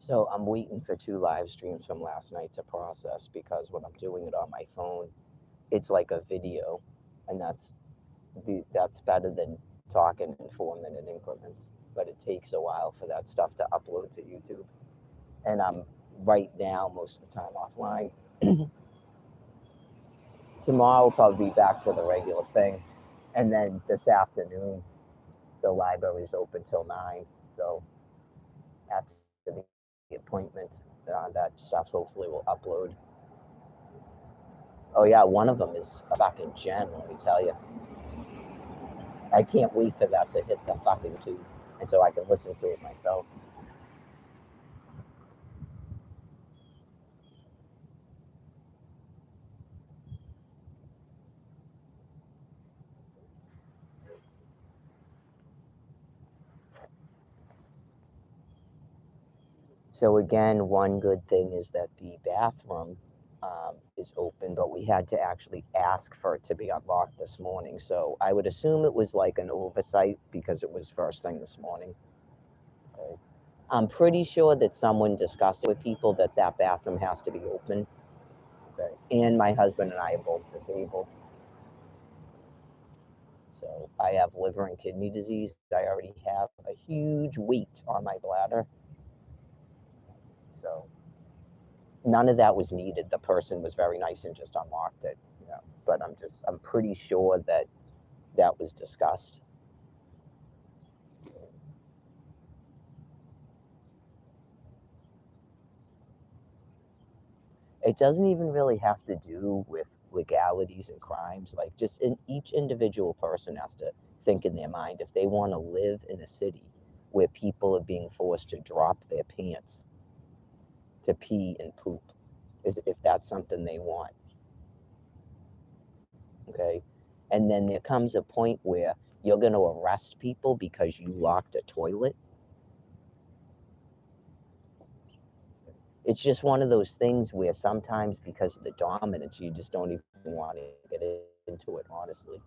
So I'm waiting for two live streams from last night to process because when I'm doing it on my phone, it's like a video, and that's better than talking in 4 minute increments. But it takes a while for that stuff to upload to YouTube, and I'm right now most of the time offline. Tomorrow we'll probably be back to the regular thing, and then this afternoon the library's open till 9. So after the appointment, that stuff hopefully will upload. Oh yeah, one of them is a fucking gem. Let me tell you, I can't wait for that to hit the fucking tube, and so I can listen to it myself. So again, one good thing is that the bathroom is open, but we had to actually ask for it to be unlocked this morning. So I would assume it was like an oversight because it was first thing this morning. Okay. I'm pretty sure that someone discussed it with people that that bathroom has to be open. Okay. And my husband and I are both disabled. So I have liver and kidney disease. I already have a huge weight on my bladder. So none of that was needed. The person was very nice and just unlocked it. But I'm pretty sure that that was discussed. It doesn't even really have to do with legalities and crimes. Like each individual person has to think in their mind if they want to live in a city where people are being forced to drop their pants to pee and poop, if that's something they want. Okay. And then there comes a point where you're going to arrest people because you locked a toilet. It's just one of those things where sometimes because of the dominance, you just don't even want to get into it, honestly.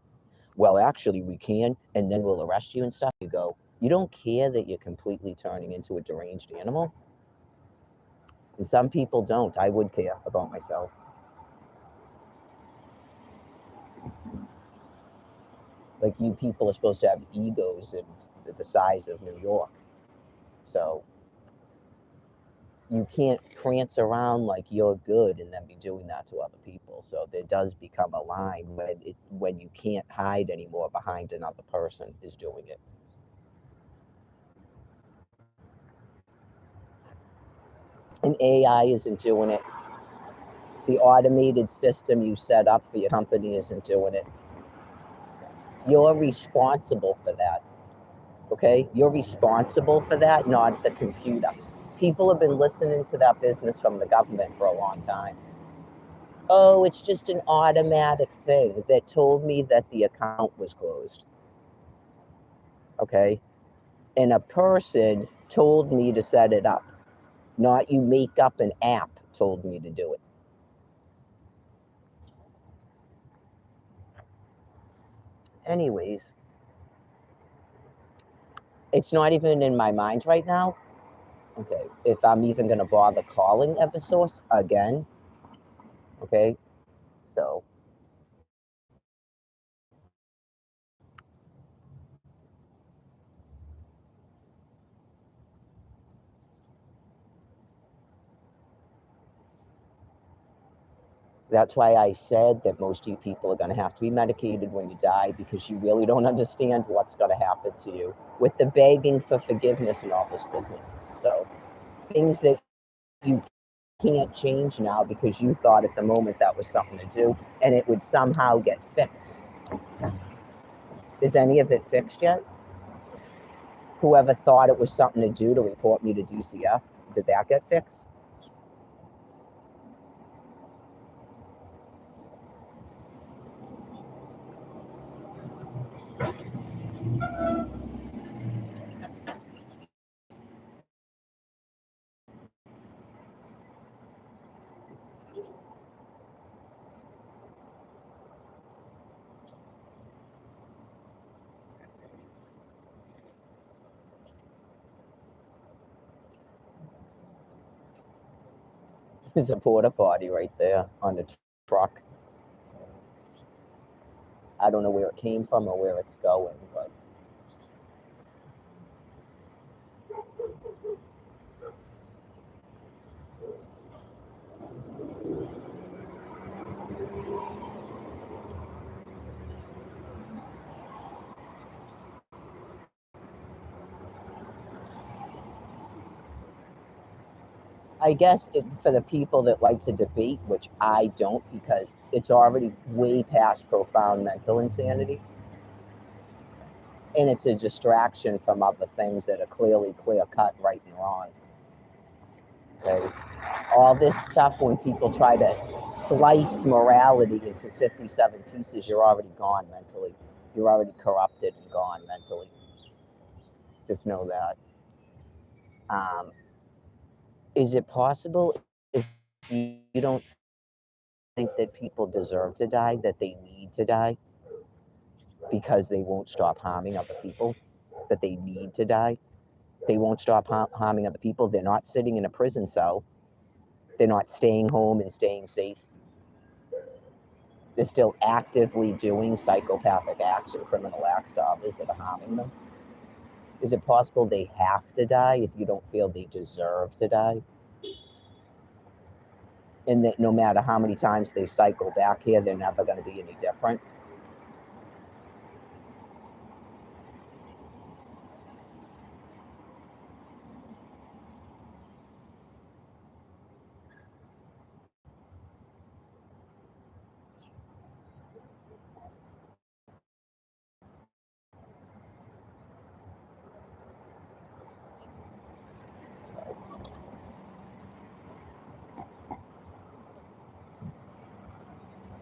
Well, actually, we can, and then we'll arrest you and stuff. You go, you don't care that you're completely turning into a deranged animal? And some people don't. I would care about myself. Like, you people are supposed to have egos and the size of New York. So you can't prance around like you're good and then be doing that to other people. So there does become a line when you can't hide anymore behind another person is doing it. And AI isn't doing it. The automated system you set up for your company isn't doing it. You're responsible for that. Okay? You're responsible for that, not the computer. People have been listening to that business from the government for a long time. Oh, it's just an automatic thing that told me that the account was closed. Okay? And a person told me to set it up, not you make up an app told me to do it. Anyways, it's not even in my mind right now. Okay, if I'm even going to bother calling Eversource again. Okay, so that's why I said that most of you people are going to have to be medicated when you die because you really don't understand what's going to happen to you with the begging for forgiveness and all this business. So things that you can't change now because you thought at the moment that was something to do and it would somehow get fixed. Is any of it fixed yet? Whoever thought it was something to do to report me to DCF, did that get fixed? There's a porta potty right there on the truck. I don't know where it came from or where it's going, but I guess for the people that like to debate, which I don't because it's already way past profound mental insanity, and it's a distraction from other things that are clearly clear cut, right and wrong. Okay? All this stuff, when people try to slice morality into 57 pieces, you're already gone mentally. You're already corrupted and gone mentally. Just know that. Is it possible if you don't think that people deserve to die, that they need to die because they won't stop harming other people, that they need to die? They won't stop harming other people. They're not sitting in a prison cell. They're not staying home and staying safe. They're still actively doing psychopathic acts and criminal acts to others that are harming them. Is it possible they have to die if you don't feel they deserve to die? And that no matter how many times they cycle back here, they're never going to be any different?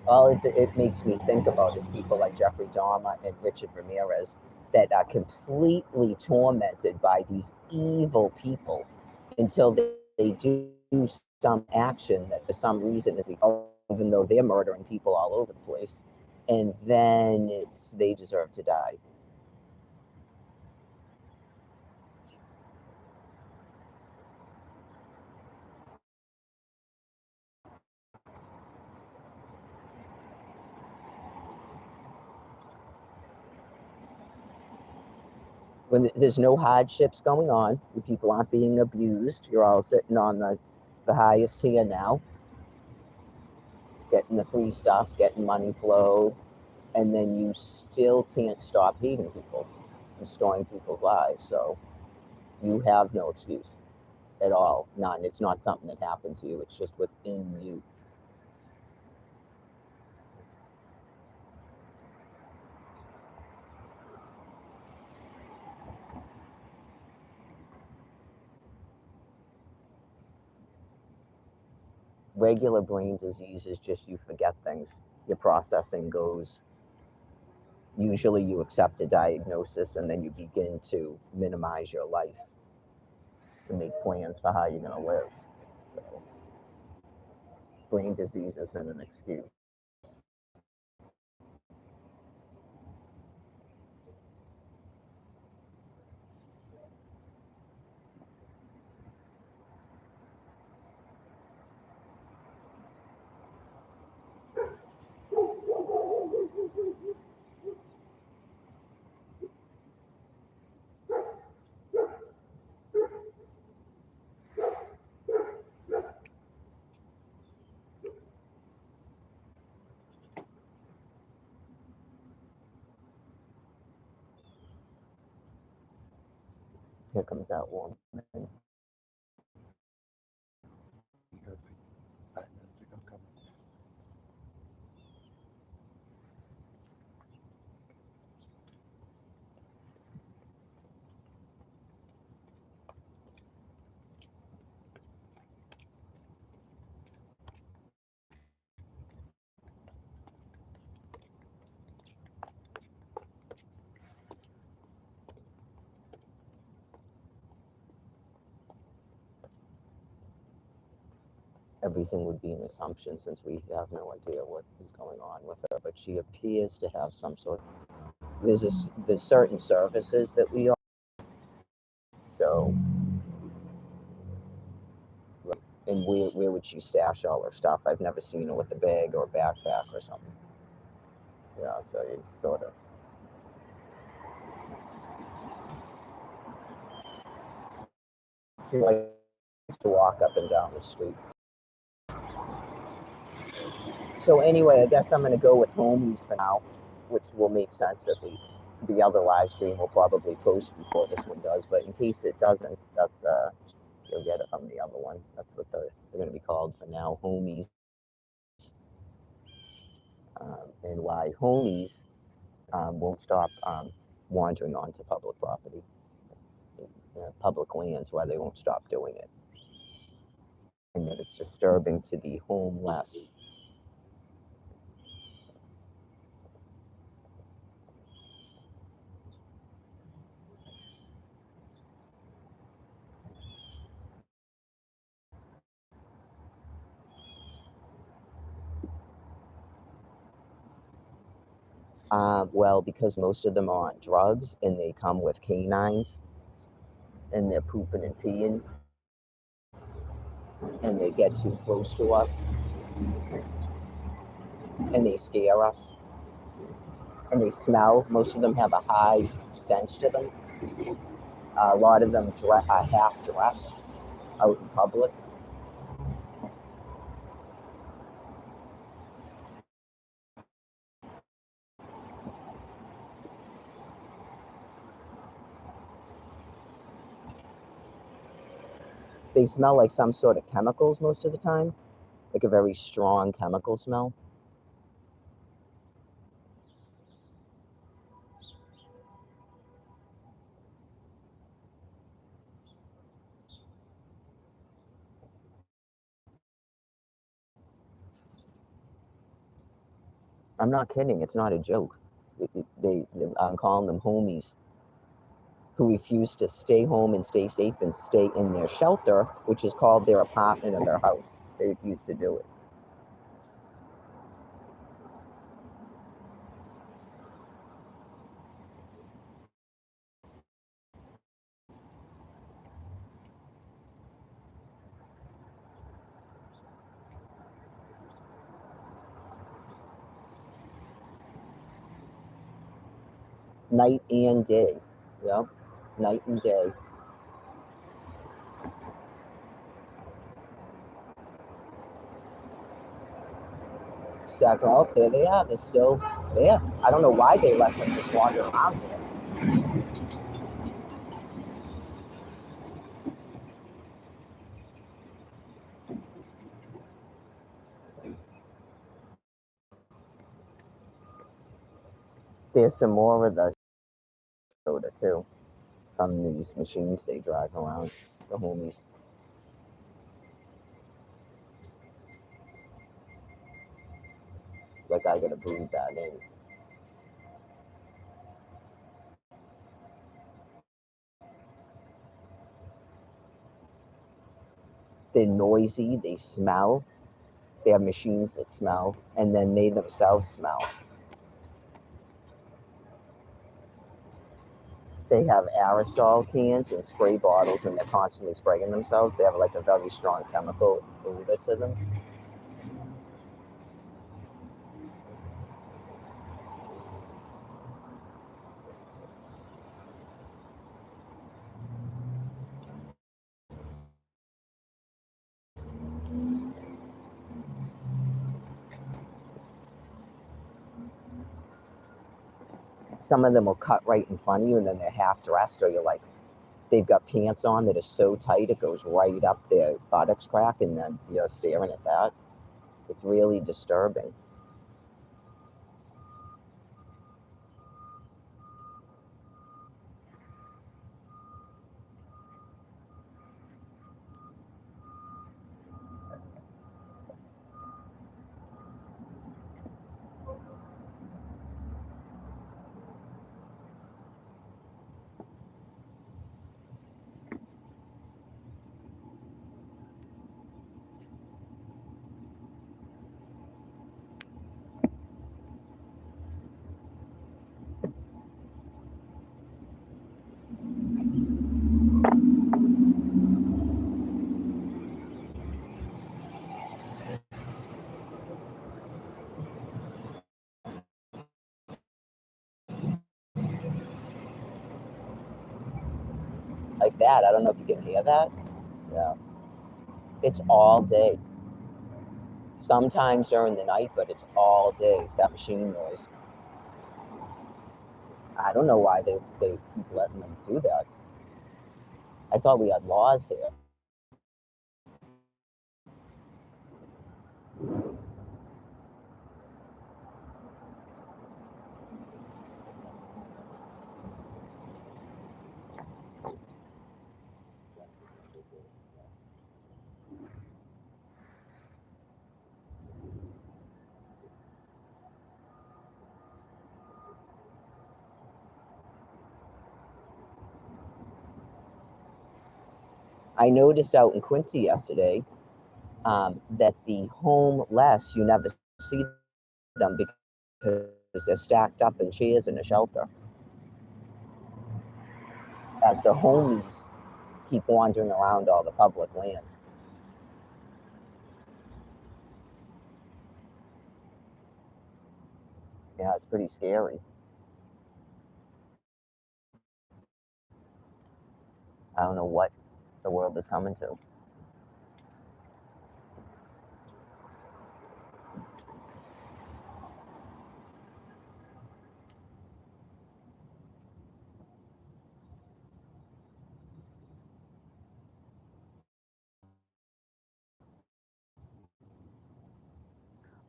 All it makes me think about is people like Jeffrey Dahmer and Richard Ramirez that are completely tormented by these evil people until they do some action that for some reason is even though they're murdering people all over the place. And then they deserve to die. When there's no hardships going on, when people aren't being abused, you're all sitting on the highest tier now, getting the free stuff, getting money flow, and then you still can't stop hating people, destroying people's lives. So you have no excuse at all. None. It's not something that happened to you. It's just within you. Regular brain disease is just you forget things. Your processing goes. Usually you accept a diagnosis and then you begin to minimize your life and make plans for how you're going to live. So brain disease isn't an excuse. Here comes that woman. Everything would be an assumption since we have no idea what is going on with her. But she appears to have some sort. There's certain services that we offer. So And where would she stash all her stuff? I've never seen her with a bag or a backpack or something. Yeah, so it's sort of. She likes to walk up and down the street. So anyway, I guess I'm going to go with homies for now, which will make sense that the other live stream will probably post before this one does. But in case it doesn't, that's you'll get it from the other one. That's what they're going to be called for now, homies. And why homies won't stop wandering onto public property, public lands, why they won't stop doing it. And that it's disturbing to the homeless. Well, because most of them are on drugs and they come with canines and they're pooping and peeing and they get too close to us and they scare us and they smell. Most of them have a high stench to them. A lot of them are half dressed out in public. They smell like some sort of chemicals most of the time, like a very strong chemical smell. I'm not kidding. It's not a joke. I'm calling them homies who refuse to stay home and stay safe and stay in their shelter, which is called their apartment or their house. They refuse to do it. Night and day. Yep. Night and day. Second, oh, there they are. They're still there. I don't know why they let them just wander around here. There's some more of the soda too from these machines they drive around. The homies. Like I gotta breathe that in. They're noisy. They smell. They have machines that smell, and then they themselves smell. They have aerosol cans and spray bottles, and they're constantly spraying themselves. They have like a very strong chemical odor to them. Some of them will cut right in front of you, and then they're half dressed, or you're like, they've got pants on that are so tight it goes right up their buttocks crack, and then you're staring at that. It's really disturbing. like that. I don't know if you can hear that. Yeah. It's all day. Sometimes during the night, but it's all day, that machine noise. I don't know why they keep letting them do that. I thought we had laws here. I noticed out in Quincy yesterday that the homeless, you never see them because they're stacked up in chairs in a shelter. As the homies keep wandering around all the public lands. Yeah, it's pretty scary. I don't know what the world is coming to.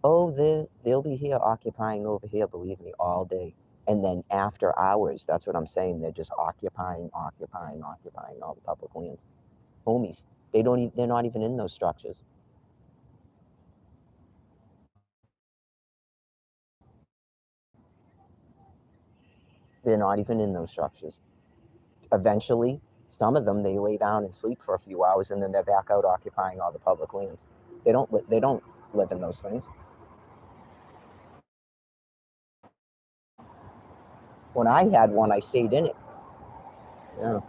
Oh, they'll be here occupying over here, believe me, all day. And then after hours, that's what I'm saying. They're just occupying all the public lands. Homies, they're not even in those structures. They're not even in those structures. Eventually, some of them they lay down and sleep for a few hours, and then they're back out occupying all the public lands. They don't live in those things. When I had one, I stayed in it. Yeah.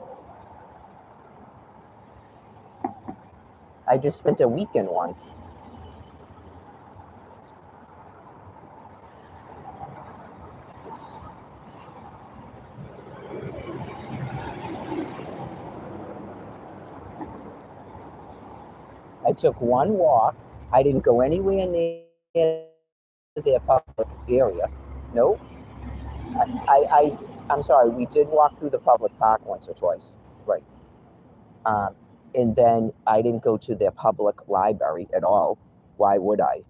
I just spent a week in one. I took one walk. I didn't go anywhere near their public area. Nope. I'm sorry. We did walk through the public park once or twice. Right. Um, and then I didn't go to their public library at all. Why would I?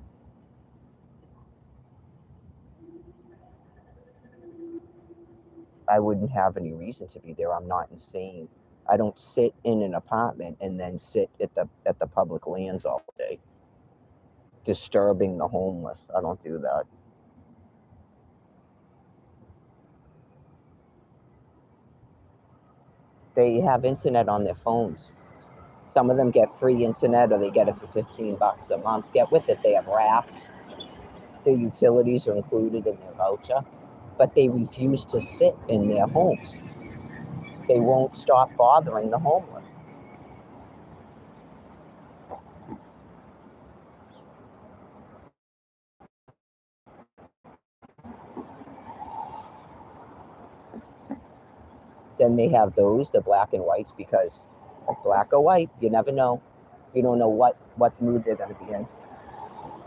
I wouldn't have any reason to be there. I'm not insane. I don't sit in an apartment and then sit at the public lands all day, disturbing the homeless. I don't do that. They have internet on their phones. Some of them get free internet or they get it for $15 a month. Get with it. They have raft. Their utilities are included in their voucher, but they refuse to sit in their homes. They won't stop bothering the homeless. Then they have those, the black and whites, because black or white, you never know. You don't know what mood they're going to be in.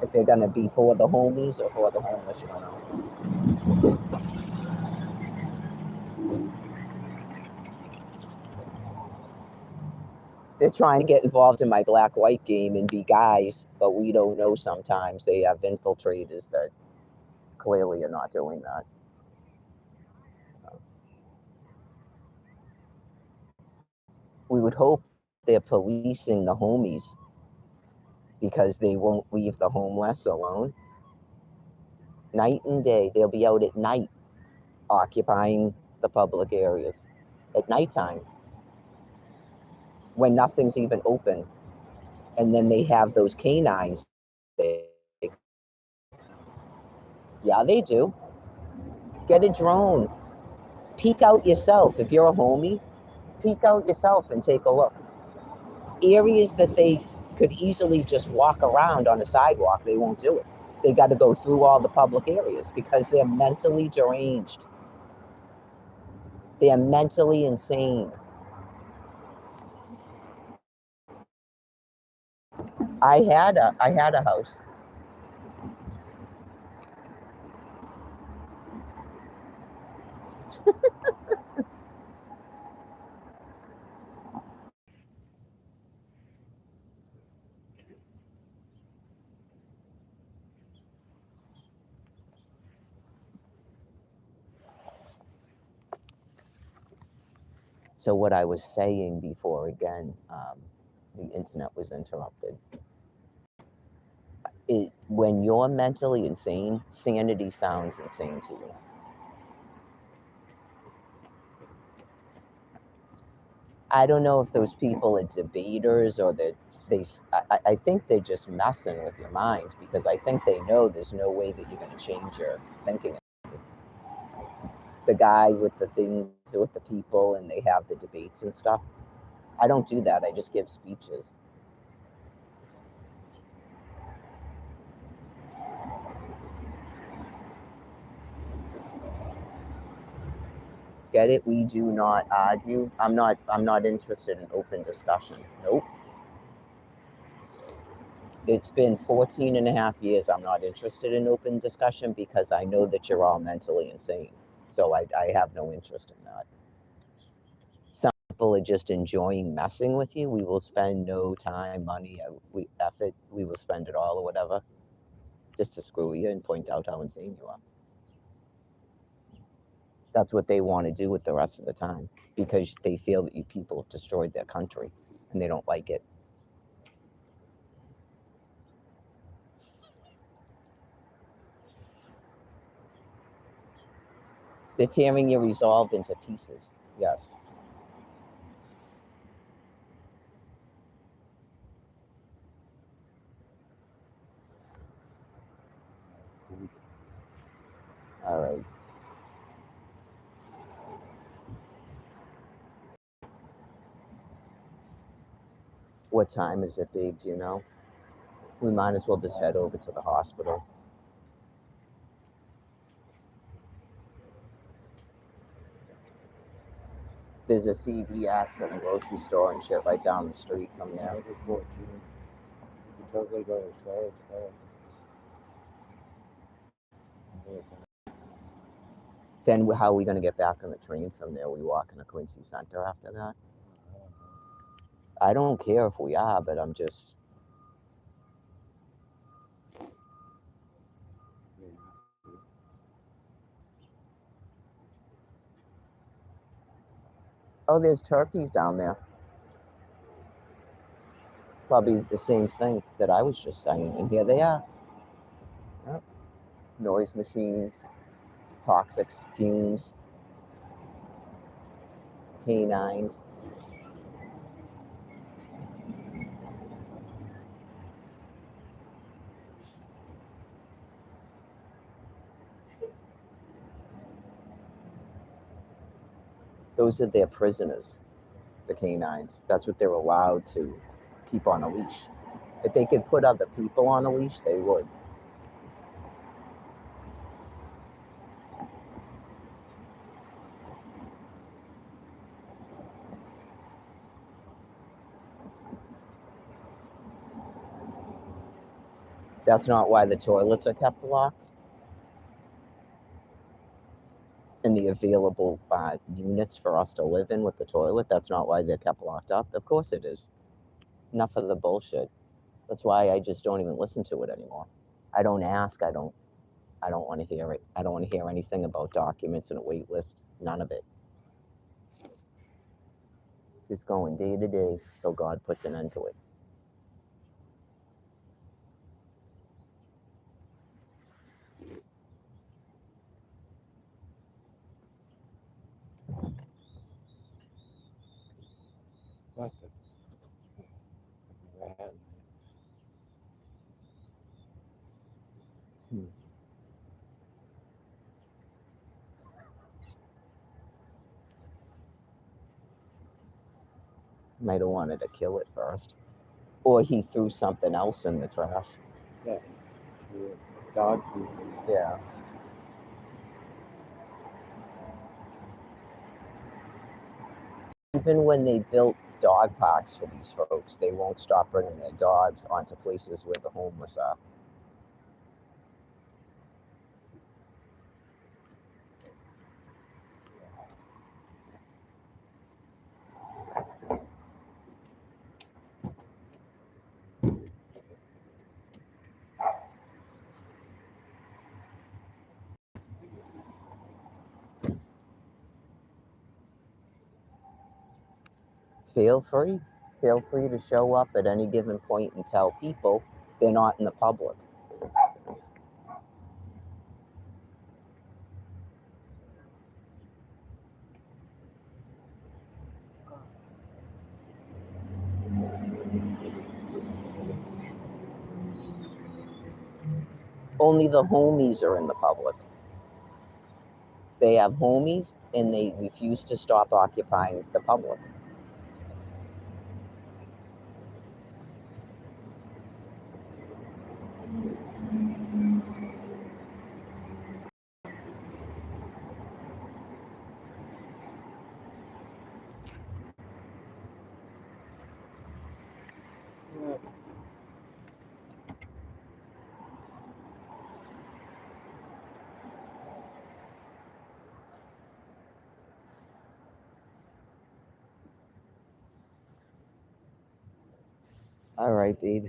If they're going to be for the homies or for the homeless, you don't know. They're trying to get involved in my black-white game and be guys, but we don't know sometimes. They have infiltrators that clearly are not doing that. We would hope they're policing the homies because they won't leave the homeless alone. Night and day, they'll be out at night occupying the public areas at nighttime when nothing's even open. And then they have those canines. Yeah, they do. Get a drone. Peek out yourself. If you're a homie, peek out yourself and take a look. Areas that they could easily just walk around on a sidewalk, they won't do it. They got to go through all the public areas because they're mentally deranged. They're mentally insane. I had a house. So what I was saying before, again, the internet was interrupted. When you're mentally insane, sanity sounds insane to you. I don't know if those people are debaters or that I think they're just messing with your minds because I think they know there's no way that you're going to change your thinking. The guy with the things with the people and they have the debates and stuff. I don't do that. I just give speeches. Get it? We do not argue. I'm not interested in open discussion. Nope. It's been 14 and a half years. I'm not interested in open discussion because I know that you're all mentally insane. So I have no interest in that. Some people are just enjoying messing with you. We will spend no time, money, effort. We will spend it all or whatever just to screw you and point out how insane you are. That's what they want to do with the rest of the time because they feel that you people have destroyed their country and they don't like it. They're tearing your resolve into pieces. Yes. All right. What time is it, babe? Do you know? We might as well just head over to the hospital. There's a CVS and a grocery store and shit right down the street from there. Then how are we going to get back on the train from there? We walk in the Quincy Center after that? I don't care if we are, but I'm just... Oh, there's turkeys down there. Probably the same thing that I was just saying. And here they are. Yep. Noise machines, toxic fumes, canines. Those are their prisoners, the canines. That's what they're allowed to keep on a leash. If they could put other people on a leash, they would. That's not why the toilets are kept locked. And the available units for us to live in with the toilet, that's not why they're kept locked up. Of course it is. Enough of the bullshit. That's why I just don't even listen to it anymore. I don't ask. I don't want to hear it. I don't want to hear anything about documents and a wait list. None of it. Just going day to day till God puts an end to it. What the? Might have wanted to kill it first. Or he threw something else in the trash. Yeah. Dog food. Yeah. Even when they built dog parks for these folks. They won't stop bringing their dogs onto places where the homeless are. Feel free. Feel free to show up at any given point and tell people they're not in the public. Only the homies are in the public. They have homies and they refuse to stop occupying the public. All right, babe.